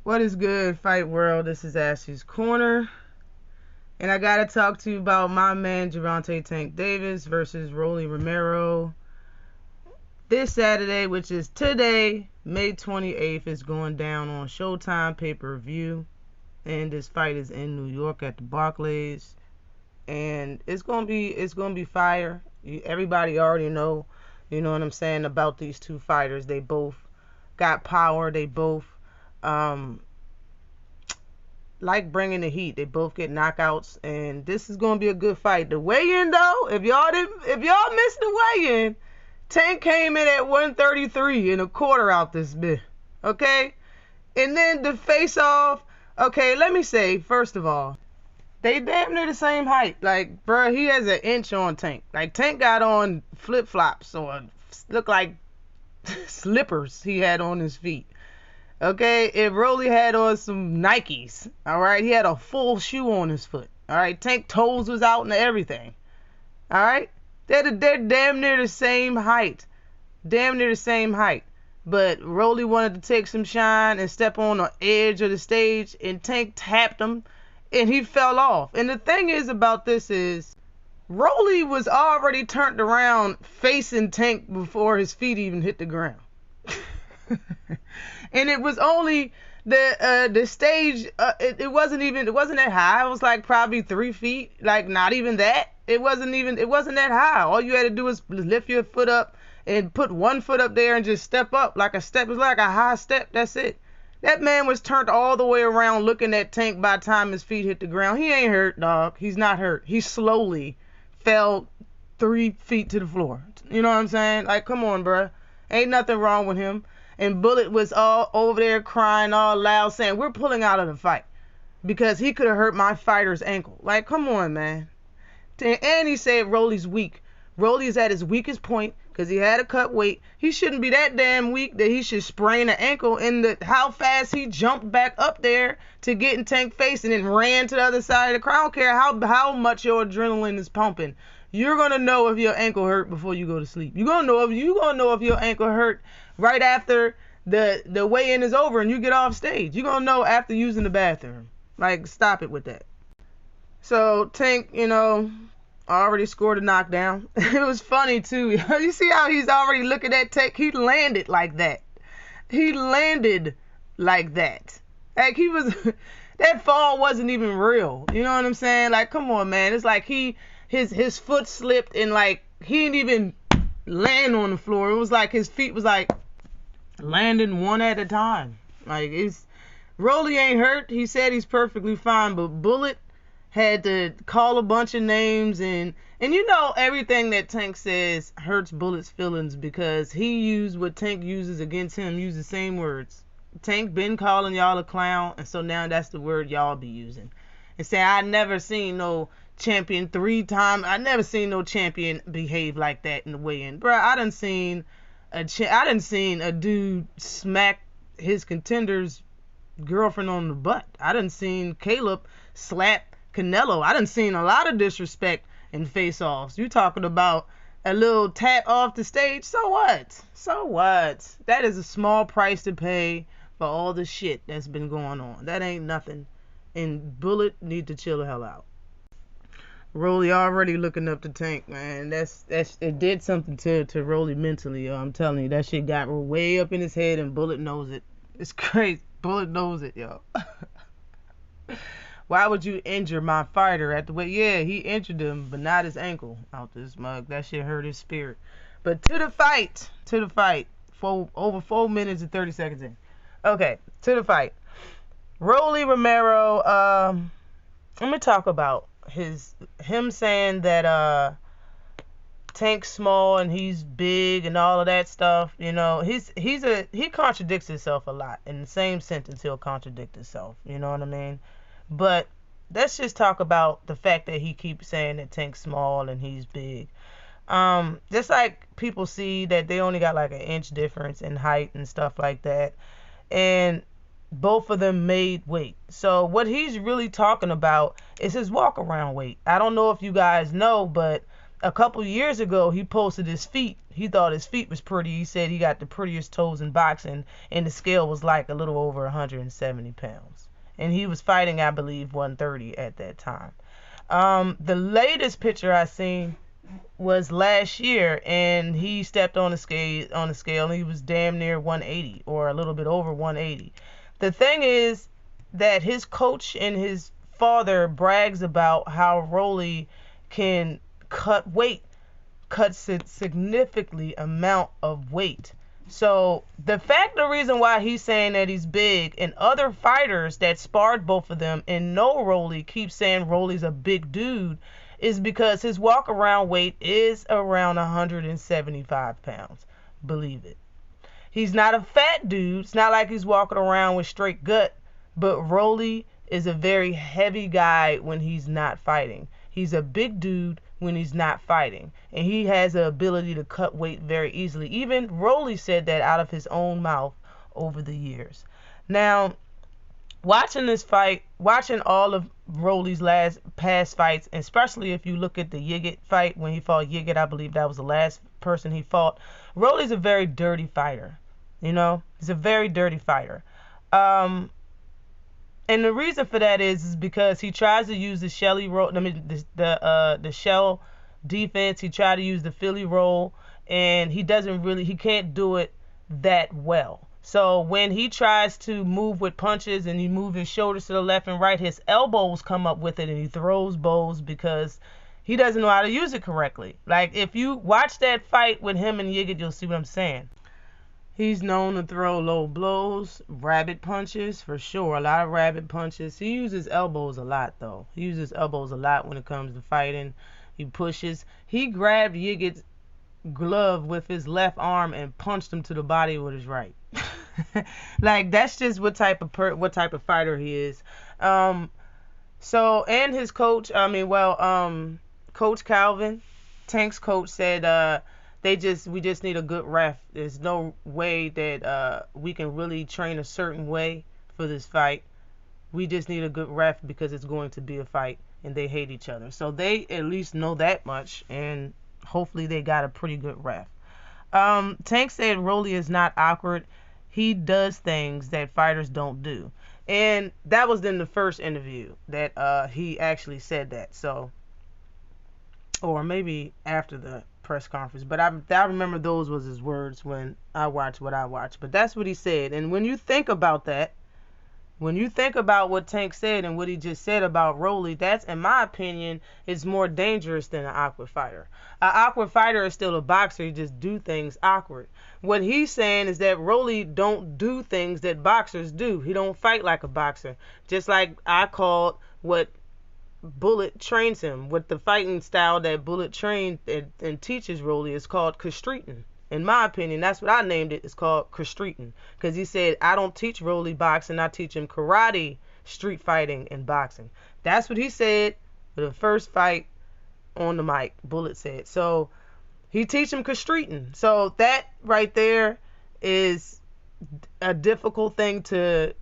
What is good, Fight World? This is Ashley's Corner. And I got to talk to you about my man, Gervonta Tank Davis versus Rolly Romero. This Saturday, which is today, May 28th, is going down on Showtime pay-per-view. And this fight is in New York at the Barclays. And it's gonna be fire. Everybody already know, you know what I'm saying, about these two fighters. They both got power. They both like bringing the heat. They both get knockouts, and this is gonna be a good fight. The weigh-in though, if y'all missed the weigh-in, Tank came in at 133 and a quarter out this bit. Okay, and then the face-off. Okay, let me say first of all, they damn near the same height. Like, bruh, he has an inch on Tank. Like, Tank got on flip-flops or look like slippers he had on his feet. Okay, if Rolly had on some Nikes, all right, he had a full shoe on his foot. All right, Tank toes was out and everything. All right, they're damn near the same height. Damn near the same height. But Rolly wanted to take some shine and step on the edge of the stage, and Tank tapped him, and he fell off. And the thing is about this is, Rolly was already turned around facing Tank before his feet even hit the ground. And it was only the stage. It wasn't that high. It was like probably 3 feet. Like, not even that. It wasn't that high. All you had to do was lift your foot up and put one foot up there and just step up like a step. It was like a high step. That's it. That man was turned all the way around looking at Tank by the time his feet hit the ground. He ain't hurt, dog. He's not hurt. He slowly fell 3 feet to the floor. You know what I'm saying? Like, come on, bruh. Ain't nothing wrong with him. And Bullet was all over there crying all loud saying, we're pulling out of the fight because he could have hurt my fighter's ankle. Like, come on, man. And he said Rolly's weak. Rolly's at his weakest point because he had to cut weight. He shouldn't be that damn weak that he should sprain an ankle. And how fast he jumped back up there to get in Tank face and then ran to the other side of the crowd. I don't care how much your adrenaline is pumping. You're gonna know if your ankle hurt before you go to sleep. You're gonna know if your ankle hurt right after the weigh-in is over and you get off stage. You're gonna know after using the bathroom. Like, stop it with that. So Tank, already scored a knockdown. It was funny too. You see how he's already looking at Tank? He landed like that. Like, he was that fall wasn't even real. You know what I'm saying? Like, come on, man. It's like his foot slipped and like he didn't even land on the floor. It was like his feet was like landing one at a time. Like, Rolly ain't hurt. He said he's perfectly fine, but Bullet had to call a bunch of names and everything that Tank says hurts Bullet's feelings because he used what Tank uses against him, used the same words. Tank been calling y'all a clown, and so now that's the word y'all be using. And say, I never seen no champion I never seen no champion behave like that in the weigh-in. Bruh, I done seen a dude smack his contender's girlfriend on the butt. I done seen Caleb slap Canelo. I done seen a lot of disrespect in face-offs. You talking about a little tap off the stage? So what? That is a small price to pay for all the shit that's been going on. That ain't nothing. And Bullet need to chill the hell out. Rolly already looking up to Tank, man. It did something to Rolly mentally, yo. I'm telling you, that shit got way up in his head, and Bullet knows it. It's crazy. Bullet knows it, yo. Why would you injure my fighter at the weight? Yeah, he injured him, but not his ankle. Out this mug. That shit hurt his spirit. But to the fight. For over 4 minutes and 30 seconds in. Okay, to the fight. Rolly Romero, let me talk about him saying that Tank's small and he's big and all of that stuff. He contradicts himself a lot. In the same sentence, he'll contradict himself. You know what I mean? But let's just talk about the fact that he keeps saying that Tank's small and he's big. Just like people see that they only got like an inch difference in height and stuff like that. And both of them made weight. So what he's really talking about is his walk around weight. I don't know if you guys know, but a couple years ago, he posted his feet. He thought his feet was pretty. He said he got the prettiest toes in boxing, and the scale was like a little over 170 pounds. And he was fighting, I believe, 130 at that time. The latest picture I seen was last year, and he stepped on the scale, and he was damn near 180, or a little bit over 180. The thing is that his coach and his father brags about how Rolly can cut significantly amount of weight. So the reason why he's saying that he's big, and other fighters that sparred both of them and know Rolly keep saying Rolly's a big dude, is because his walk around weight is around 175 pounds. Believe it. He's not a fat dude. It's not like he's walking around with straight gut, but Rolly is a very heavy guy when he's not fighting. He's a big dude when he's not fighting, and he has the ability to cut weight very easily. Even Rolly said that out of his own mouth over the years. Now, watching this fight, watching all of Rolly's past fights, especially if you look at the Yigit fight when he fought Yigit, I believe that was the last person he fought. Rolly's a very dirty fighter. He's a very dirty fighter. And the reason for that is because he tries to use the the shell defense. He tried to use the Philly roll, and he can't do it that well. So when he tries to move with punches and he moves his shoulders to the left and right, his elbows come up with it, and he throws bows because he doesn't know how to use it correctly. Like, if you watch that fight with him and Yigit, you'll see what I'm saying. He's known to throw low blows, rabbit punches, for sure. A lot of rabbit punches. He uses elbows a lot, though. He uses elbows a lot when it comes to fighting. He pushes. He grabbed Yigit's glove with his left arm and punched him to the body with his right. Like, that's just what type of fighter he is. So, and his coach, Coach Calvin, Tank's coach, said we just need a good ref. There's no way that we can really train a certain way for this fight. We just need a good ref because it's going to be a fight, and they hate each other. So they at least know that much, and hopefully they got a pretty good ref. Tank said Rolly is not awkward. He does things that fighters don't do. And that was in the first interview that he actually said that. So, or maybe after the press conference, but I remember those was his words when I watched what I watched. But that's what he said. And when you think about that, when you think about what Tank said and what he just said about Rolly, that's, in my opinion, is more dangerous than an awkward fighter. An awkward fighter is still a boxer. He just do things awkward. What he's saying is that Rolly don't do things that boxers do. He don't fight like a boxer. Just like I called what Bullet trains him, with the fighting style that Bullet trained and teaches Rolly is called Kastreeting. In my opinion, that's what I named it. It's called Kastreeting, because he said, I don't teach Rolly boxing, I teach him karate, street fighting, and boxing. That's what he said for the first fight on the mic. Bullet said. So he teach him Kastreeting. So that right there is a difficult thing to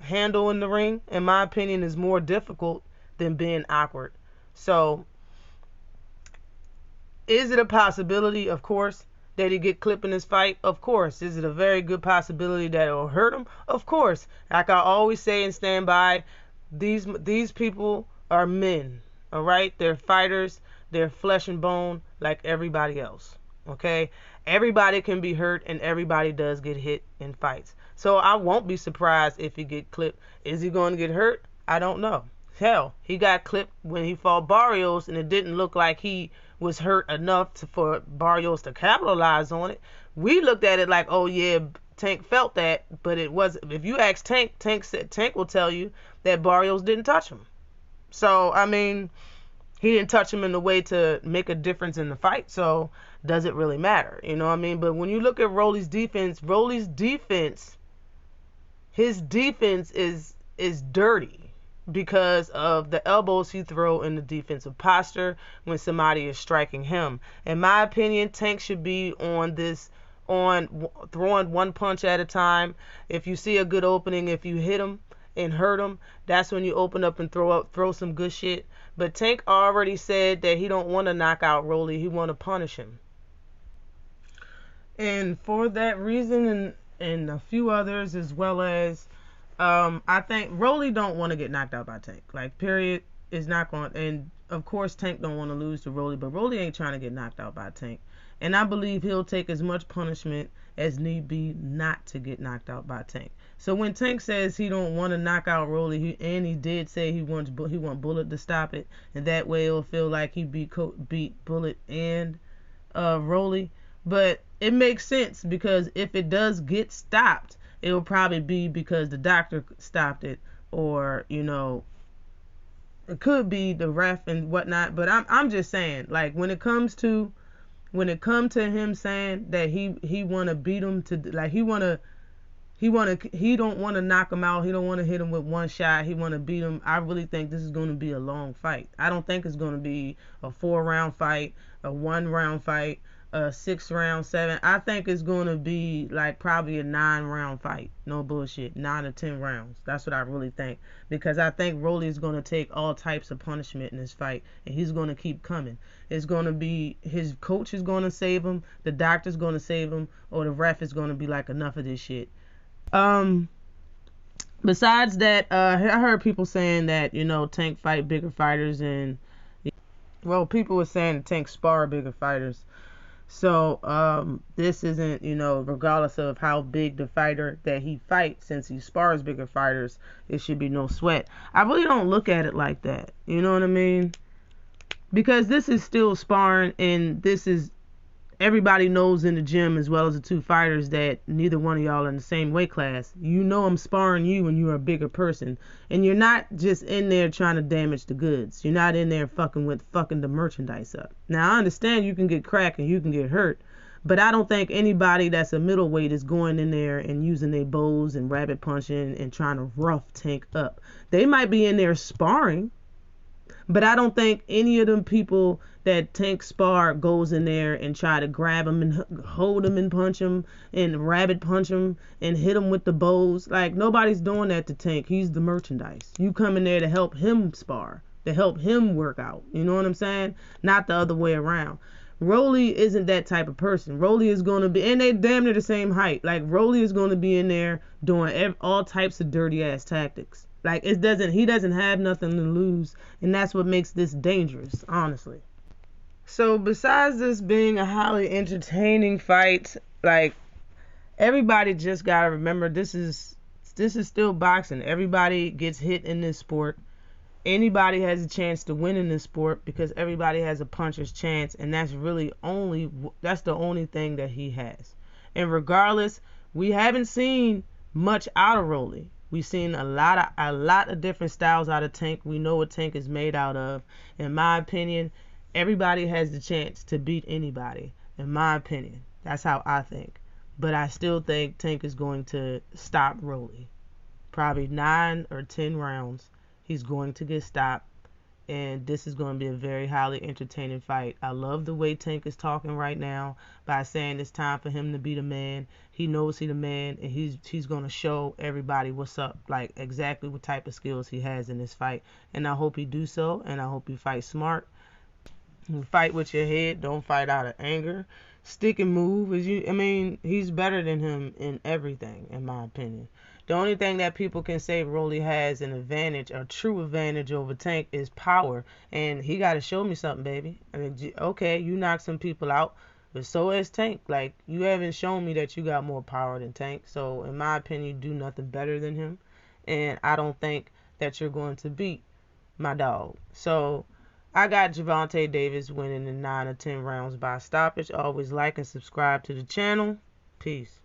handle in the ring. In my opinion, is more difficult than being awkward. So, is it a possibility? Of course. That he get clipped in this fight? Of course. Is it a very good possibility that it will hurt him? Of course. Like I always say and stand by, these people are men. All right? They're fighters. They're flesh and bone like everybody else. Okay? Everybody can be hurt, and everybody does get hit in fights. So I won't be surprised if he get clipped. Is he going to get hurt? I don't know. Hell, he got clipped when he fought Barrios, and it didn't look like he was hurt enough for Barrios to capitalize on it. We looked at it like, oh yeah, Tank felt that, but it wasn't. If you ask Tank, Tank will tell you that Barrios didn't touch him. So, I mean, he didn't touch him in the way to make a difference in the fight, so does it really matter? You know what I mean? But when you look at Rolly's defense, his defense is dirty, because of the elbows he throw in the defensive posture when somebody is striking him. In my opinion, Tank should be on throwing one punch at a time. If you see a good opening, if you hit him, and hurt him, that's when you open up and throw some good shit. But Tank already said that he don't want to knock out Rolly. He want to punish him. And for that reason and a few others, as well as I think Rolly don't want to get knocked out by Tank. Like, period, is not going. And of course Tank don't want to lose to Rolly, but Rolly ain't trying to get knocked out by Tank. And I believe he'll take as much punishment as need be not to get knocked out by Tank. So when Tank says he don't want to knock out Rolly, and he did say he want Bullet to stop it, and that way it'll feel like he beat Bullet and Rolly. But it makes sense, because if it does get stopped, it will probably be because the doctor stopped it, or it could be the ref and whatnot. But I'm just saying, like, when it comes to him saying that he want to beat him to, like, he don't want to knock him out. He don't want to hit him with one shot. He want to beat him. I really think this is going to be a long fight. I don't think it's going to be a 4-round fight, a 1-round fight, a 6-round, 7. I think it's going to be like probably a 9-round fight. No bullshit. 9 or 10 rounds. That's what I really think. Because I think Rolly is going to take all types of punishment in this fight, and he's going to keep coming. It's going to be his coach is going to save him, the doctor's going to save him, or the ref is going to be like, enough of this shit. Besides that, I heard people saying that, Tank fight bigger fighters, and well, people were saying that Tank spar bigger fighters. So this isn't, regardless of how big the fighter that he fights, since he spars bigger fighters, it should be no sweat. I really don't look at it like that. You know what I mean? Because this is still sparring, and this is, everybody knows in the gym, as well as the two fighters, that neither one of y'all are in the same weight class. I'm sparring you when you're a bigger person. And you're not just in there trying to damage the goods. You're not in there fucking the merchandise up. Now, I understand you can get cracked and you can get hurt, but I don't think anybody that's a middleweight is going in there and using their bows and rabbit punching and trying to rough Tank up. They might be in there sparring, but I don't think any of them people that Tank spar goes in there and try to grab him and hold him and punch him and rabbit punch him and hit him with the bows. Like, nobody's doing that to Tank. He's the merchandise. You come in there to help him spar, to help him work out. You know what I'm saying? Not the other way around. Rolly isn't that type of person. Rolly is going to be, and they damn near the same height. Like, Rolly is going to be in there doing all types of dirty ass tactics. Like, he doesn't have nothing to lose, and that's what makes this dangerous, honestly. So besides this being a highly entertaining fight, like, everybody just gotta remember, this is still boxing. Everybody gets hit in this sport. Anybody has a chance to win in this sport, because everybody has a puncher's chance, and that's the only thing that he has. And regardless, we haven't seen much out of Rolly. We've seen a lot of different styles out of Tank. We know what Tank is made out of. In my opinion, everybody has the chance to beat anybody. In my opinion, that's how I think. But I still think Tank is going to stop Rolly. Probably 9 or 10 rounds. He's going to get stopped. And this is going to be a very highly entertaining fight. I love the way Tank is talking right now by saying it's time for him to be the man. He knows he's the man, and he's going to show everybody what's up, like exactly what type of skills he has in this fight. And I hope he do so, and I hope he fights smart. Fight with your head. Don't fight out of anger. Stick and move. He's better than him in everything, in my opinion. The only thing that people can say Rolly has an advantage, a true advantage over Tank, is power. And he got to show me something, baby. Okay, you knock some people out, but so has Tank. Like, you haven't shown me that you got more power than Tank. So, in my opinion, you do nothing better than him. And I don't think that you're going to beat my dog. So, I got Gervonta Davis winning in 9 or 10 rounds by stoppage. Always like and subscribe to the channel. Peace.